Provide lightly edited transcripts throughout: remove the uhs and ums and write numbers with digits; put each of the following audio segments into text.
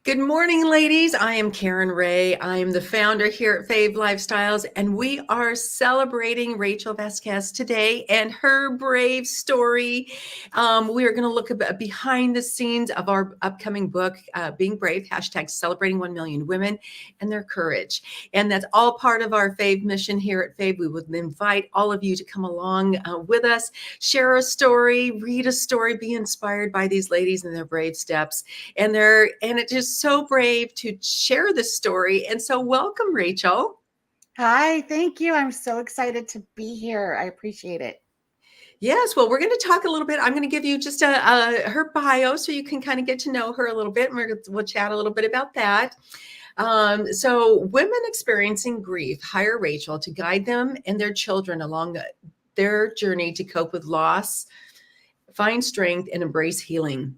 Good morning, ladies. I am Karen Ray. I am the founder here at Fave Lifestyles, and we are celebrating Rachel Vasquez today and her brave story. We are going to look behind the scenes of our upcoming book, Being Brave, hashtag celebrating 1 million women and their courage. And that's all part of our Fave mission here at Fave. We would invite all of you to come along with us, share a story, read a story, be inspired by these ladies and their brave steps. And it's just so brave to share this story. And so welcome, Rachel. Hi, thank you. I'm so excited to be here. I appreciate it. Yes, well, we're going to talk a little bit. I'm going to give you just her bio so you can kind of get to know her a little bit. And we'll chat a little bit about that. So women experiencing grief hire Rachel to guide them and their children along their journey to cope with loss, find strength, and embrace healing.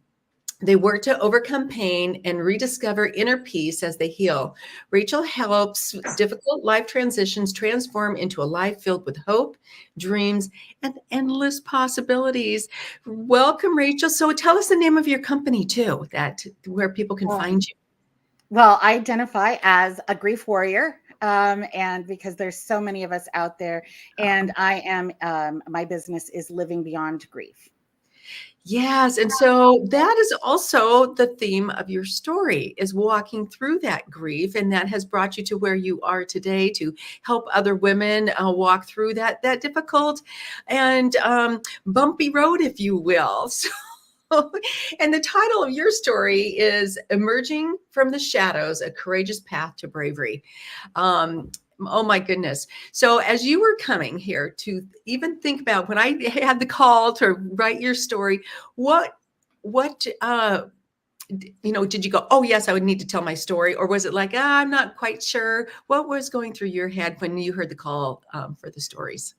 They work to overcome pain and rediscover inner peace as they heal. Rachel helps difficult life transitions transform into a life filled with hope, dreams, and endless possibilities. Welcome, Rachel. So tell us the name of your company too, that where people can Well, find you. well, I identify as a grief warrior, and because there's so many of us out there, and I am my business is living beyond grief. Yes, and so that is also the theme of your story is walking through that grief, and that has brought you to where you are today to help other women walk through that difficult and bumpy road, if you will. So, and the title of your story is "Emerging from the Shadows: A Courageous Path to Bravery." Um, Oh my goodness. So as you were coming here to even think about when I had the call to write your story, what did you go, oh yes, I would need to tell my story? Or was it like, I'm not quite sure? What was going through your head when you heard the call for the stories?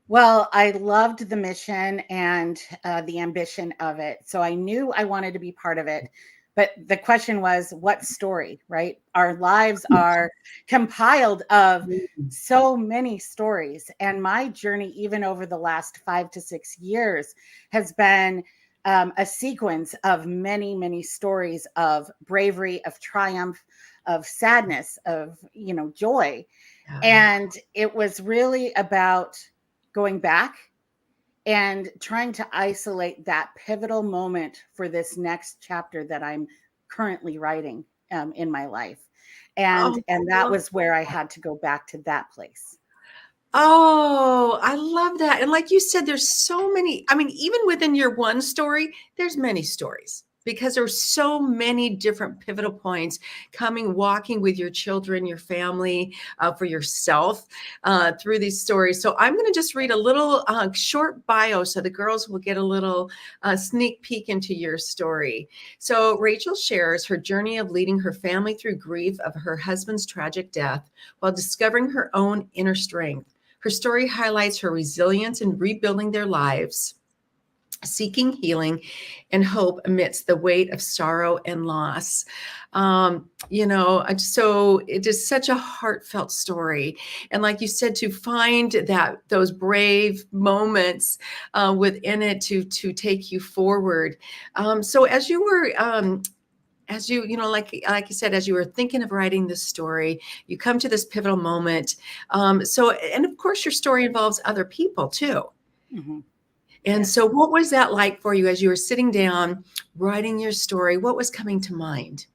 Well, I loved the mission and the ambition of it, so I knew I wanted to be part of it. But the question was, what story, right? Our lives are compiled of so many stories. And my journey, even over the last 5 to 6 years, has been a sequence of many, many stories of bravery, of triumph, of sadness, of, joy. Yeah. And it was really about going back and trying to isolate that pivotal moment for this next chapter that I'm currently writing in my life. And that Oh, was where I had to go back to that place. oh, I love that. And like you said, there's so many. I mean, even within your one story, there's many stories because there's so many different pivotal points coming, walking with your children, your family, for yourself through these stories. So I'm going to just read a little short bio so the girls will get a little sneak peek into your story. So Rachel shares her journey of leading her family through grief of her husband's tragic death while discovering her own inner strength. Her story highlights her resilience in rebuilding their lives, seeking healing and hope amidst the weight of sorrow and loss. So it is such a heartfelt story. And like you said, to find those brave moments within it to take you forward. So like you said, as you were thinking of writing this story, you come to this pivotal moment. And of course, your story involves other people too. Mhm. And so, Yes. what was that like for you as you were sitting down writing your story? What was coming to mind?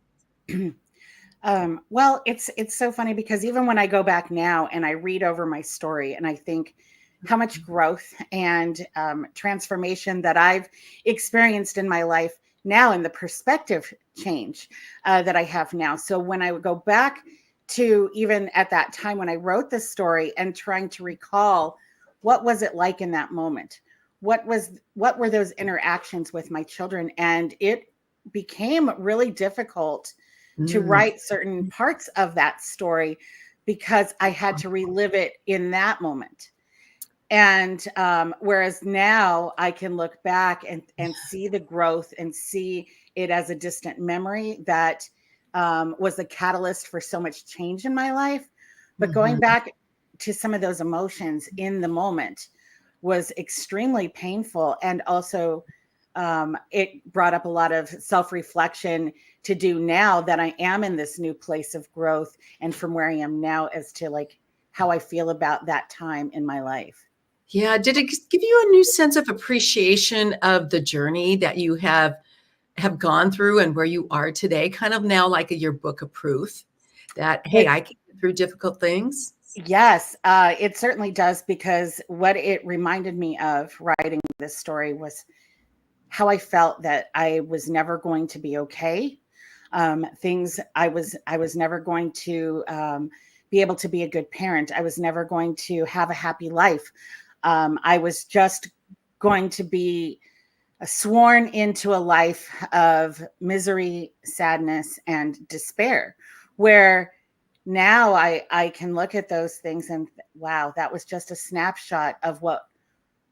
Well, it's so funny because even when I go back now and I read over my story and I think how much growth and transformation that I've experienced in my life now, and the perspective change that I have now. So when I would go back to even at that time when I wrote this story and trying to recall what was it like in that moment, what were those interactions with my children, and it became really difficult to Mm, write certain parts of that story because I had to relive it in that moment. And whereas now I can look back and see the growth and see it as a distant memory that was the catalyst for so much change in my life. But going mhm. back to some of those emotions in the moment was extremely painful and also it brought up a lot of self-reflection to do now that I am in this new place of growth and from where I am now as to like how I feel about that time in my life. Yeah. Did it give you a new sense of appreciation of the journey that you have gone through and where you are today? Kind of now like your book of proof that, hey, It I can get through difficult things. Yes, it certainly does, because what it reminded me of writing this story was how I felt that I was never going to be okay. Things I was never going to be able to be a good parent. I was never going to have a happy life. I was just going to be sworn into a life of misery, sadness, and despair, where now I can look at those things and wow, that was just a snapshot of what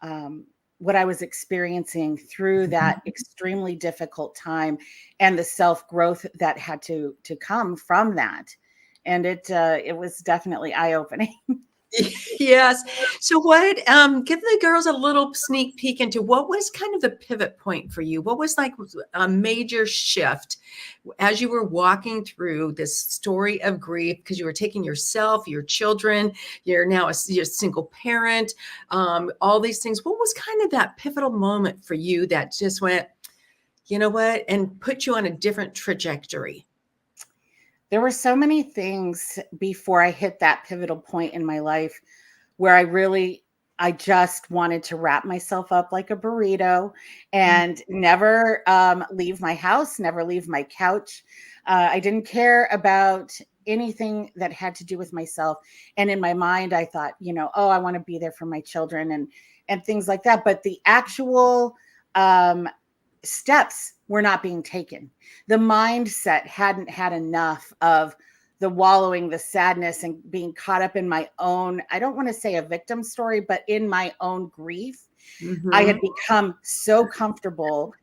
I was experiencing through that extremely difficult time, and the self growth that had to come from that, and it was definitely eye opening. Yes. So what, give the girls a little sneak peek into what was kind of the pivot point for you? What was like a major shift as you were walking through this story of grief? Because you were taking yourself, your children, you're now you're a single parent, all these things. What was kind of that pivotal moment for you that just went, you know what, and put you on a different trajectory? There were so many things before I hit that pivotal point in my life where I just wanted to wrap myself up like a burrito and never leave my house, never leave my couch. I didn't care about anything that had to do with myself. And in my mind, I thought, oh, I want to be there for my children and things like that. But the actual steps were not being taken. The mindset hadn't had enough of the wallowing, the sadness, and being caught up in my own, I don't want to say a victim story, but in my own grief. I Mhm. had become so comfortable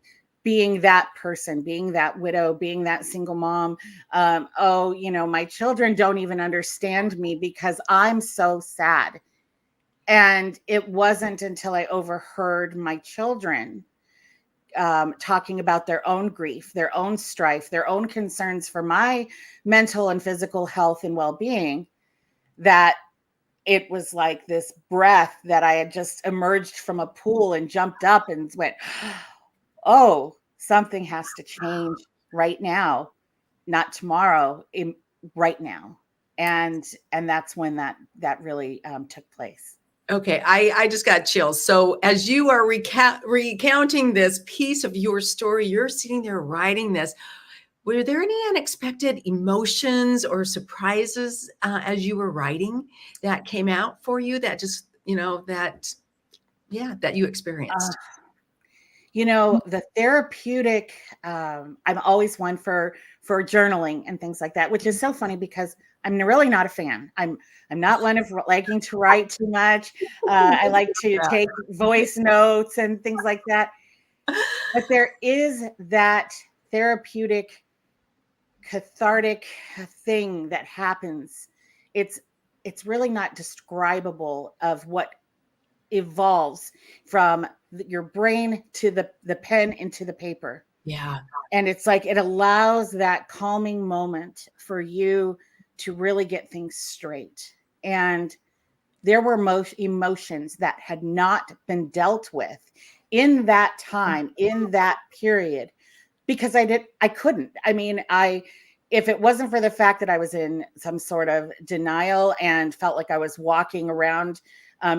being that person, being that widow, being that single mom. My children don't even understand me because I'm so sad. And it wasn't until I overheard my children talking about their own grief, their own strife, their own concerns for my mental and physical health and well being, that it was like this breath that I had just emerged from a pool and jumped up and went, oh, something has to change right now, not tomorrow, right now. And that's when that really took place. Okay, I just got chills. So as you are recounting this piece of your story, you're sitting there writing this. Were there any unexpected emotions or surprises as you were writing that came out for you that just, that you Uh, experienced? the therapeutic, I'm always one for journaling and things like that, which is so funny because I'm really not a fan. I'm not one of liking to write too much. I like to take voice notes and things like that. But there is that therapeutic, cathartic thing that happens. It's it's really not describable of what evolves from your brain to the pen into the paper. Yeah. And it's like it allows that calming moment for you to really get things straight. And there were most emotions that had not been dealt with in that time, in that period, because I couldn't. I mean, if it wasn't for the fact that I was in some sort of denial and felt like I was walking around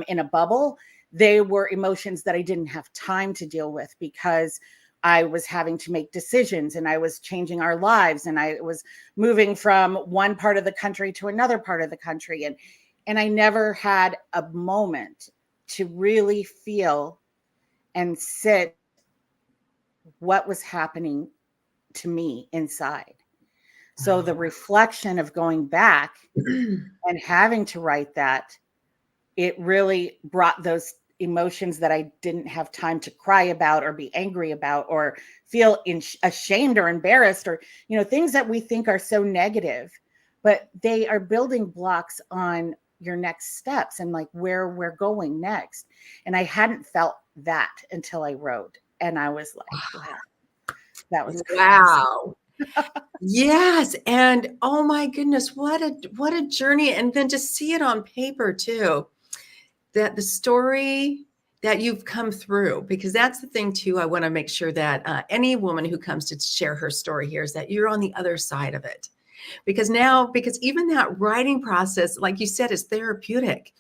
in a bubble, they were emotions that I didn't have time to deal with because I was having to make decisions and I was changing our lives and I was moving from one part of the country to another part of the country. And I never had a moment to really feel and sit what was happening to me inside. So the reflection of going back and having to write that, it really brought those emotions that I didn't have time to cry about or be angry about or feel ashamed or embarrassed or, things that we think are so negative, but they are building blocks on your next steps and like where we're going next. And I hadn't felt that until I wrote. And I was like, wow, that was crazy. Wow. Yes, and oh my goodness, what a journey, and then to see it on paper too. That the story that you've come through, because that's the thing too. I want to make sure that any woman who comes to share her story here is that you're on the other side of it. Because even that writing process, like you said, is therapeutic,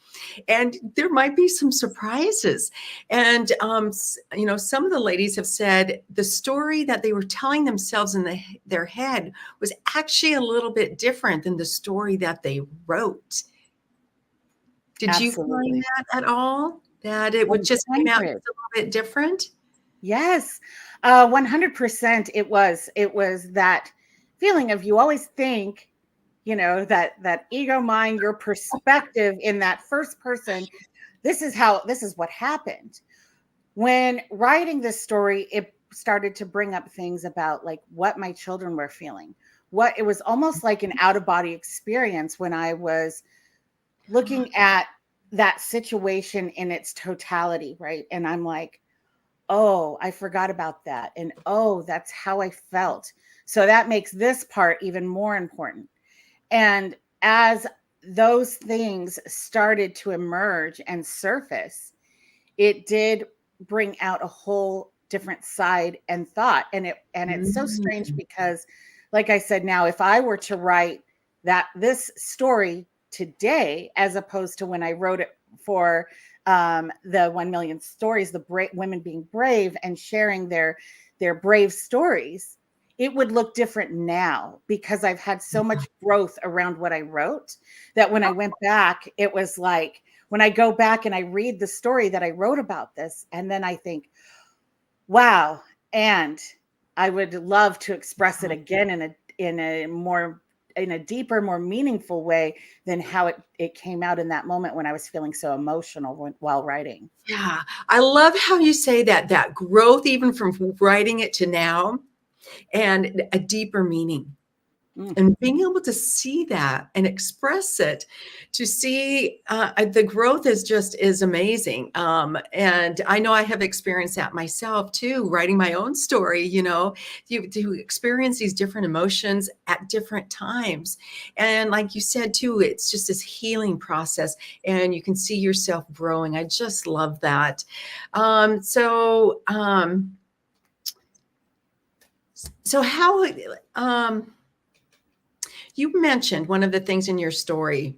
and there might be some surprises. And some of the ladies have said the story that they were telling themselves in their head was actually a little bit different than the story that they wrote. Did you find Absolutely. that at all? That it would just came out just 100. a little bit different? Yes, 100%. It was that feeling of, you always think, that ego mind, your perspective in that first person. This is what happened. When writing this story, it started to bring up things about like what my children were feeling. What it was almost like an out of body experience when I was looking at that situation in its totality, right? And I'm like, oh, I forgot about that. And oh, that's how I felt. So that makes this part even more important. And as those things started to emerge and surface, it did bring out a whole different side and thought. And it's so strange Mm. because, like I said, now if I were to write this story today, as opposed to when I wrote it for the 1 million stories, the women being brave and sharing their brave stories, it would look different now because I've had so much growth around what I wrote that when I went back, it was like, when I go back and I read the story that I wrote about this, and then I think, wow, and I would love to express it again in a deeper, more meaningful way than how it came out in that moment when I was feeling so emotional while writing. Yeah, I love how you say that growth, even from writing it to now, and a deeper meaning. Mm. And being able to see that and express it, to see the growth is amazing. And I know I have experienced that myself too, writing my own story. You to experience these different emotions at different times, and like you said too, it's just this healing process, and you can see yourself growing. I just love that. So how? You mentioned one of the things in your story,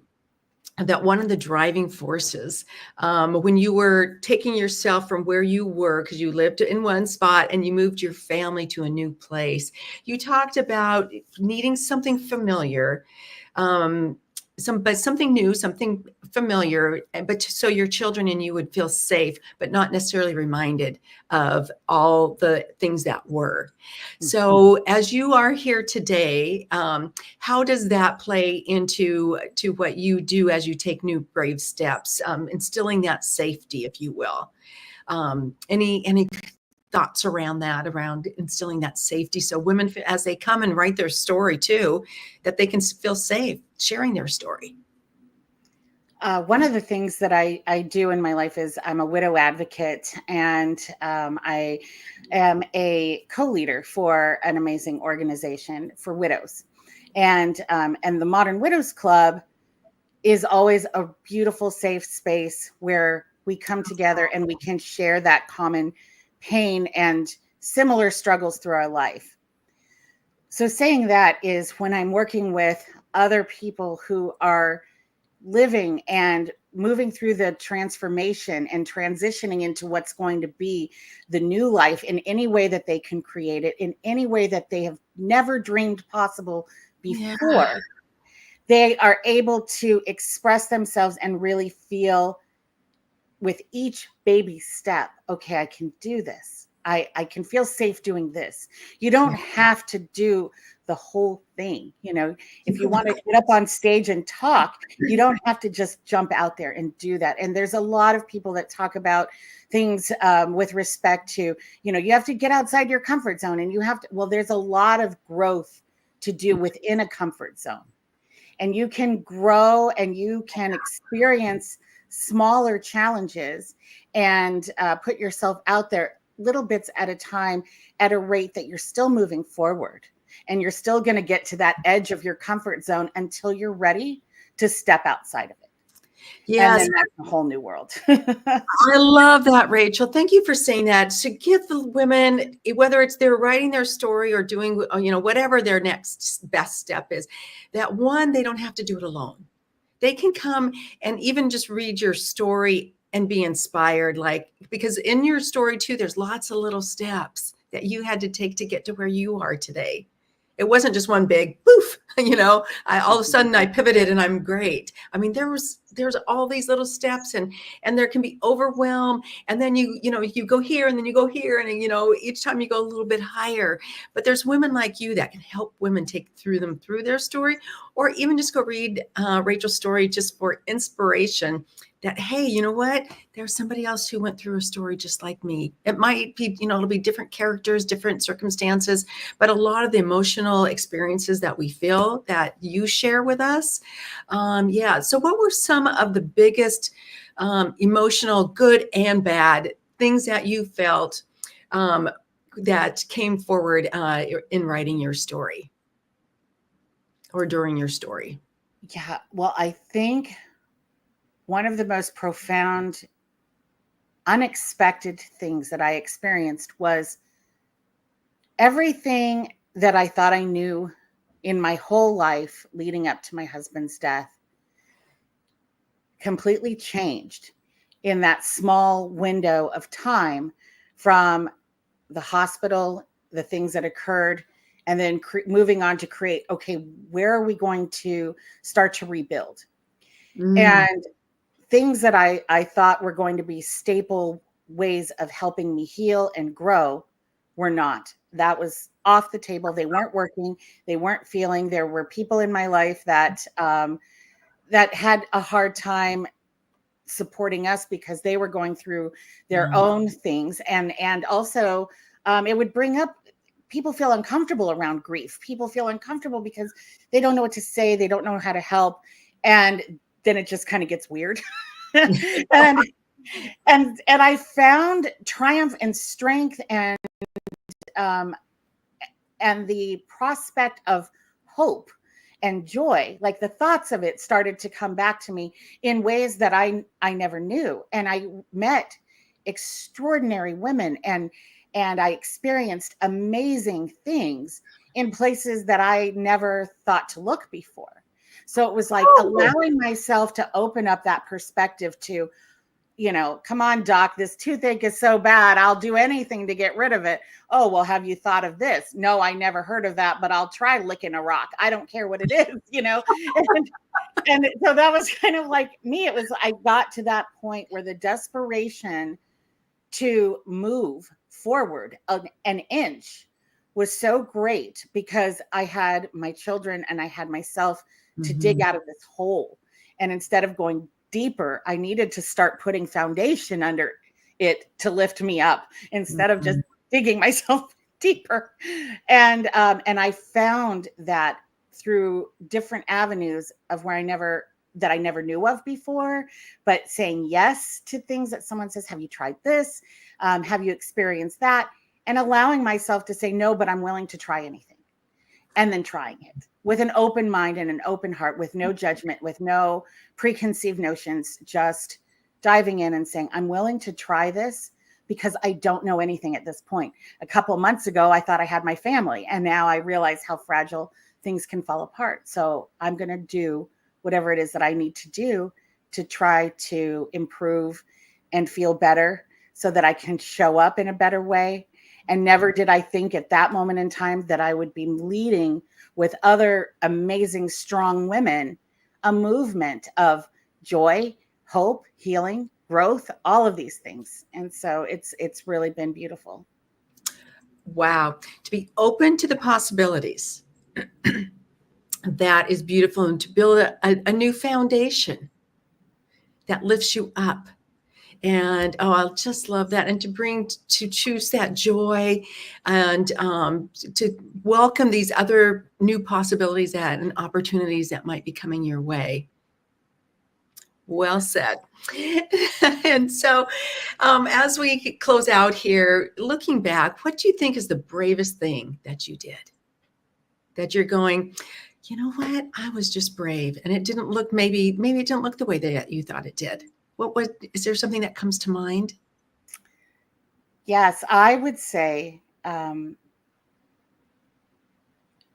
that one of the driving forces, when you were taking yourself from where you were, because you lived in one spot and you moved your family to a new place, you talked about needing something familiar, but something new, something familiar, but so your children and you would feel safe, but not necessarily reminded of all the things that were. So as you are here today, how does that play into what you do as you take new brave steps, instilling that safety, if you will? Any thoughts around that, around instilling that safety, so women, as they come and write their story too, that they can feel safe sharing their story? One of the things that I do in my life is I'm a widow advocate, and I am a co-leader for an amazing organization for widows. And the Modern Widows Club is always a beautiful, safe space where we come together and we can share that common pain and similar struggles through our life. So saying that is, when I'm working with other people who are living and moving through the transformation and transitioning into what's going to be the new life in any way that they can create it, in any way that they have never dreamed possible Yeah. before, they are able to express themselves and really feel with each baby step, okay, I can do this. I can feel safe doing this. You don't have to do the whole thing. If you want to get up on stage and talk, you don't have to just jump out there and do that. And there's a lot of people that talk about things with respect to, you have to get outside your comfort zone, and well, there's a lot of growth to do within a comfort zone. And you can grow and you can experience smaller challenges and put yourself out there little bits at a time at a rate that you're still moving forward. And you're still going to get to that edge of your comfort zone until you're ready to step outside of it. And Yes, then that's a whole new world. I love that, Rachel. Thank you for saying that. To give the women, whether it's they're writing their story or doing, whatever their next best step is, that one, they don't have to do it alone. They can come and even just read your story and be inspired, because in your story too, there's lots of little steps that you had to take to get to where you are today. It wasn't just one big poof, all of a sudden I pivoted and I'm great. I mean, there's all these little steps, and there can be overwhelm. And then you go here and then you go here, and each time you go a little bit higher. But there's women like you that can help women take them through their story, or even just go read Rachel's story just for inspiration. That, hey, you know what? There's somebody else who went through a story just like me. It might be, it'll be different characters, different circumstances, but a lot of the emotional experiences that we feel that you share with us. Yeah. So what were some of the biggest emotional, good and bad things that you felt that came forward in writing your story or during your story? Yeah. Well, I think one of the most profound, unexpected things that I experienced was everything that I thought I knew in my whole life leading up to my husband's death completely changed in that small window of time, from the hospital, the things that occurred, and then moving on to create, okay, where are we going to start to rebuild? And things that I thought were going to be staple ways of helping me heal and grow were not. That was off the table. They weren't working. They weren't feeling. There were people in my life that that had a hard time supporting us because they were going through their own things. And also it would bring up, people feel uncomfortable around grief. People feel uncomfortable because they don't know what to say. They don't know how to help. And then it just kind of gets weird. and I found triumph and strength and the prospect of hope and joy. Like, the thoughts of it started to come back to me in ways that I never knew. And I met extraordinary women, and I experienced amazing things in places that I never thought to look before. So it was like allowing myself to open up that perspective to, come on, doc, this toothache is so bad. I'll do anything to get rid of it. Oh, well, have you thought of this? No, I never heard of that, but I'll try licking a rock. I don't care what it is, and so that was kind of like me. It was, I got to that point where the desperation to move forward an inch was so great, because I had my children and I had myself to dig out of this hole. And instead of going deeper, I needed to start putting foundation under it to lift me up, instead of just digging myself deeper. And I found that through different avenues of where I never knew of before, but saying yes to things that someone says, have you tried this? Have you experienced that? And allowing myself to say no, but I'm willing to try anything. And then trying it with an open mind and an open heart, with no judgment, with no preconceived notions, just diving in and saying, I'm willing to try this because I don't know anything at this point. A couple months ago, I thought I had my family, and now I realize how fragile things can fall apart. So I'm going to do whatever it is that I need to do to try to improve and feel better so that I can show up in a better way. And never did I think at that moment in time that I would be leading with other amazing, strong women, a movement of joy, hope, healing, growth, all of these things. And so it's really been beautiful. Wow. To be open to the possibilities. That is beautiful. And to build a new foundation that lifts you up. And I just love that. And to choose that joy, and to welcome these other new possibilities and opportunities that might be coming your way. Well said. And so, as we close out here, looking back, what do you think is the bravest thing that you did? That you're going, you know what? I was just brave, and it didn't look maybe it didn't look the way that you thought it did. What was? Is there something that comes to mind? Yes, I would say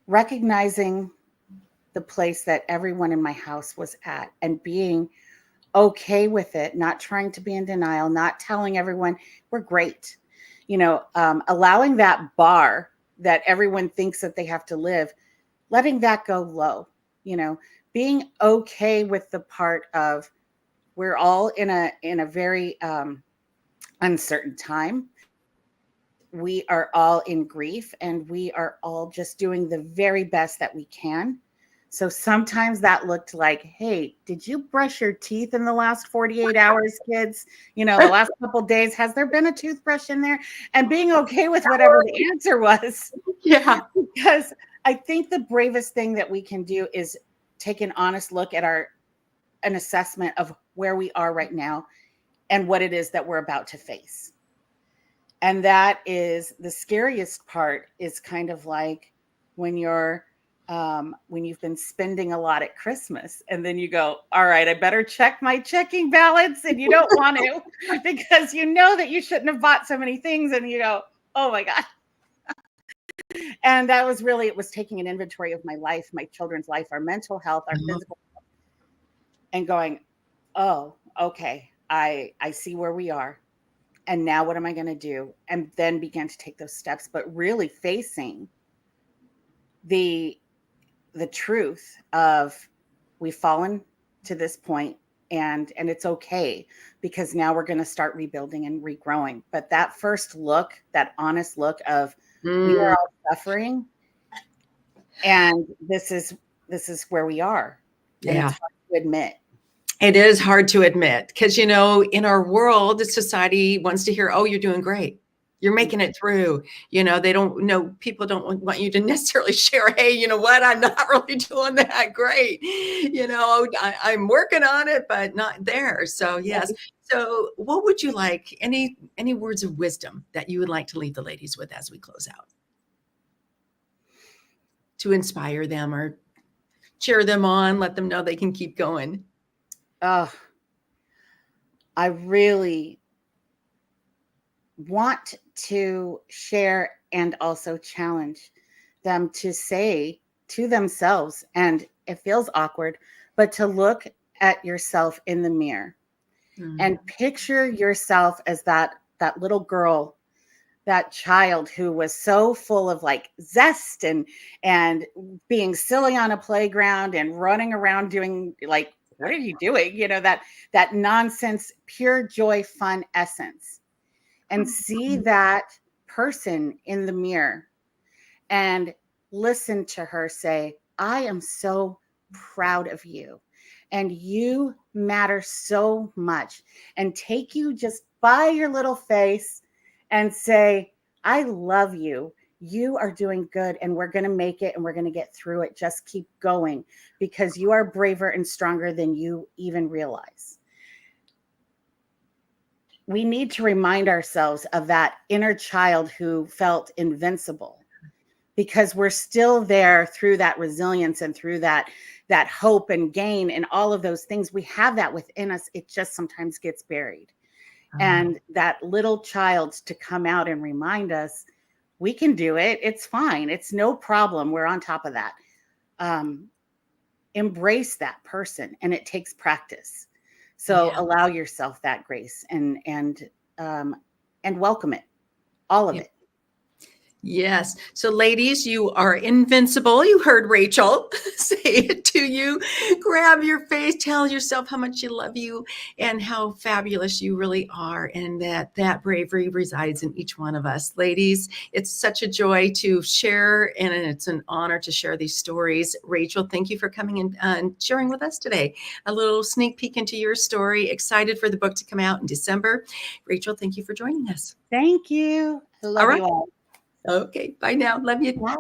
recognizing the place that everyone in my house was at and being okay with it, not trying to be in denial, not telling everyone we're great, allowing that bar that everyone thinks that they have to live, letting that go low, you know, being okay with the part of we're all in a very uncertain time. We are all in grief and we are all just doing the very best that we can. So sometimes that looked like, hey, did you brush your teeth in the last 48 hours, kids? The last couple days, has there been a toothbrush in there? And being okay with whatever the answer was. Yeah. Because I think the bravest thing that we can do is take an honest look at an assessment of where we are right now and what it is that we're about to face. And that is the scariest part, is kind of like when you've been spending a lot at Christmas and then you go, all right, I better check my checking balance. And you don't want to because you know that you shouldn't have bought so many things. And you go, oh my God. And that was really, it was taking an inventory of my life, my children's life, our mental health, our physical health, and going, oh, okay, I see where we are. And now what am I going to do? And then begin to take those steps, but really facing the truth of we've fallen to this point and it's okay, because now we're going to start rebuilding and regrowing. But that first look, that honest look of we are all suffering and this is where we are. And Yeah. it's hard to admit. It is hard to admit because, in our world, society wants to hear, oh, you're doing great. You're making it through. They don't know, people don't want you to necessarily share, hey, you know what? I'm not really doing that great. I'm working on it, but not there. So, yes. So what would you like, any words of wisdom that you would like to leave the ladies with as we close out? To inspire them or cheer them on, let them know they can keep going. I really want to share and also challenge them to say to themselves, and it feels awkward, but to look at yourself in the mirror and picture yourself as that little girl, that child who was so full of like zest and being silly on a playground and running around doing like, what are you doing? That nonsense, pure joy, fun essence. And see that person in the mirror and listen to her say, I am so proud of you. And you matter so much. And take you just by your little face and say, I love you. You are doing good and we're going to make it and we're going to get through it. Just keep going because you are braver and stronger than you even realize. We need to remind ourselves of that inner child who felt invincible, because we're still there through that resilience and through that hope and gain and all of those things. We have that within us. It just sometimes gets buried. And that little child to come out and remind us, we can do it. It's fine. It's no problem. We're on top of that. Embrace that person. And it takes practice. So allow yourself that grace and welcome it, all of it. Yes. So ladies, you are invincible. You heard Rachel say it to you. Grab your face, tell yourself how much you love you and how fabulous you really are, and that bravery resides in each one of us. Ladies, it's such a joy to share, and it's an honor to share these stories. Rachel, thank you for coming in and sharing with us today. A little sneak peek into your story. Excited for the book to come out in December. Rachel, thank you for joining us. Thank you. I love you all. Okay, bye now. Love you. Bye.